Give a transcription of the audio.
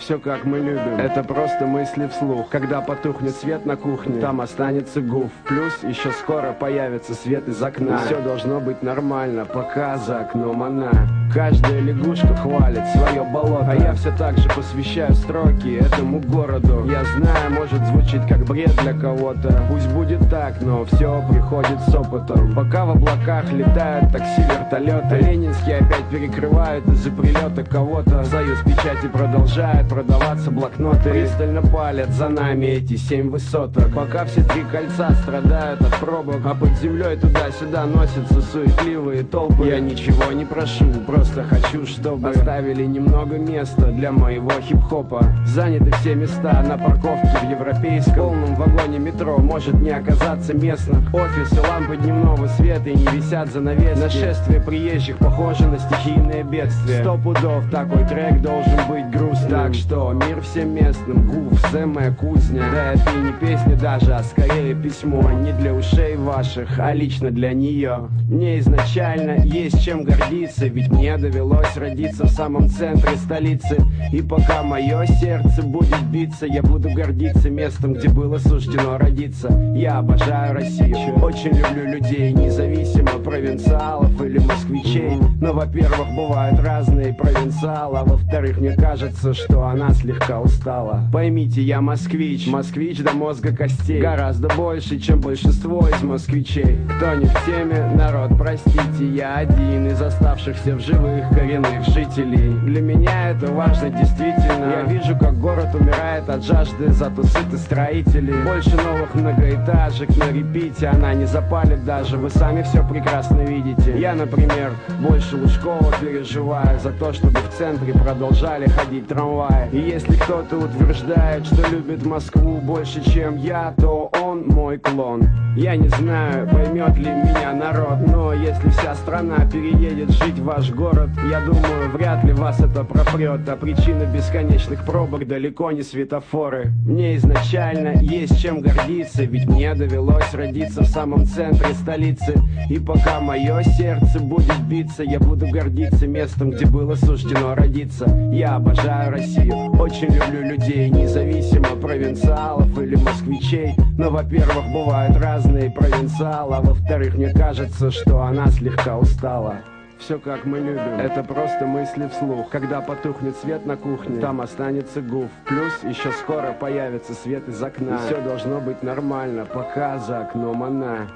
Все как мы любим, это просто мысли вслух. Когда потухнет свет на кухне, там останется гуф. Плюс еще скоро появится свет из окна. Все должно быть нормально, пока за окном она. Каждая лягушка хвалит свое болото, а я все так же посвящаю строки этому городу. Я знаю, может звучить как бред для кого-то, пусть будет так, но все приходит с опытом. Пока в облаках летают такси-вертолеты, Ленинский опять перекрывают из-за прилета кого-то. Союз печати продолжает продаваться блокноты, пристально палят за нами эти 7 высоток. Пока все 3 кольца страдают от пробок, а под землей туда-сюда носятся суетливые толпы. Я ничего не прошу, просто хочу, чтобы оставили немного места для моего хип-хопа. Заняты все места на парковке в европейском. В полном вагоне метро может не оказаться местных. Офисы, лампы дневного света и не висят занавески. Нашествие приезжих похоже на стихийное бедствие. 100 пудов такой трек должен быть грустным. Так что мир всем местным, гуф, самая кузня. Да это и не песня даже, а скорее письмо. Не для ушей ваших, а лично для нее. Мне изначально есть чем гордиться, ведь мне довелось родиться в самом центре столицы. И пока мое сердце будет биться, я буду гордиться местом, где было суждено родиться. Я обожаю Россию, очень люблю людей, независимо провинциалов или москвичей. Но, во-первых, бывают разные провинциалы, а во-вторых, мне кажется, что она слегка устала. Поймите, я москвич, москвич до мозга костей, гораздо больше, чем большинство из москвичей. Кто не в теме, народ, простите, я один из оставшихся в живых коренных жителей. Для меня это важно действительно. Я вижу, как город умирает от жажды, зато сыты строители. Больше новых многоэтажек на репите, она не запалит даже, вы сами все прекрасно видите. Я, например, больше Лужкова переживаю за то, чтобы в центре продолжали ходить трамваи. И если кто-то утверждает, что любит Москву больше, чем я, то он мой клон. Я не знаю, поймет ли меня народ, но если вся страна переедет жить в ваш город, я думаю, вряд ли вас это пропрет. А причина бесконечных пробок далеко не светофоры. Мне изначально есть чем гордиться, ведь мне довелось родиться в самом центре столицы. И пока мое сердце будет биться, я буду гордиться местом, где было суждено родиться. Я обожаю Россию, очень люблю людей, независимо провинциалов или москвичей. Но, во-первых, бывают разные провинциалы, а во-вторых, мне кажется, что она слегка устала. Все как мы любим, это просто мысли вслух. когда потухнет свет на кухне, там останется гуф. Плюс еще скоро появится свет из окна. И все должно быть нормально, пока за окном она.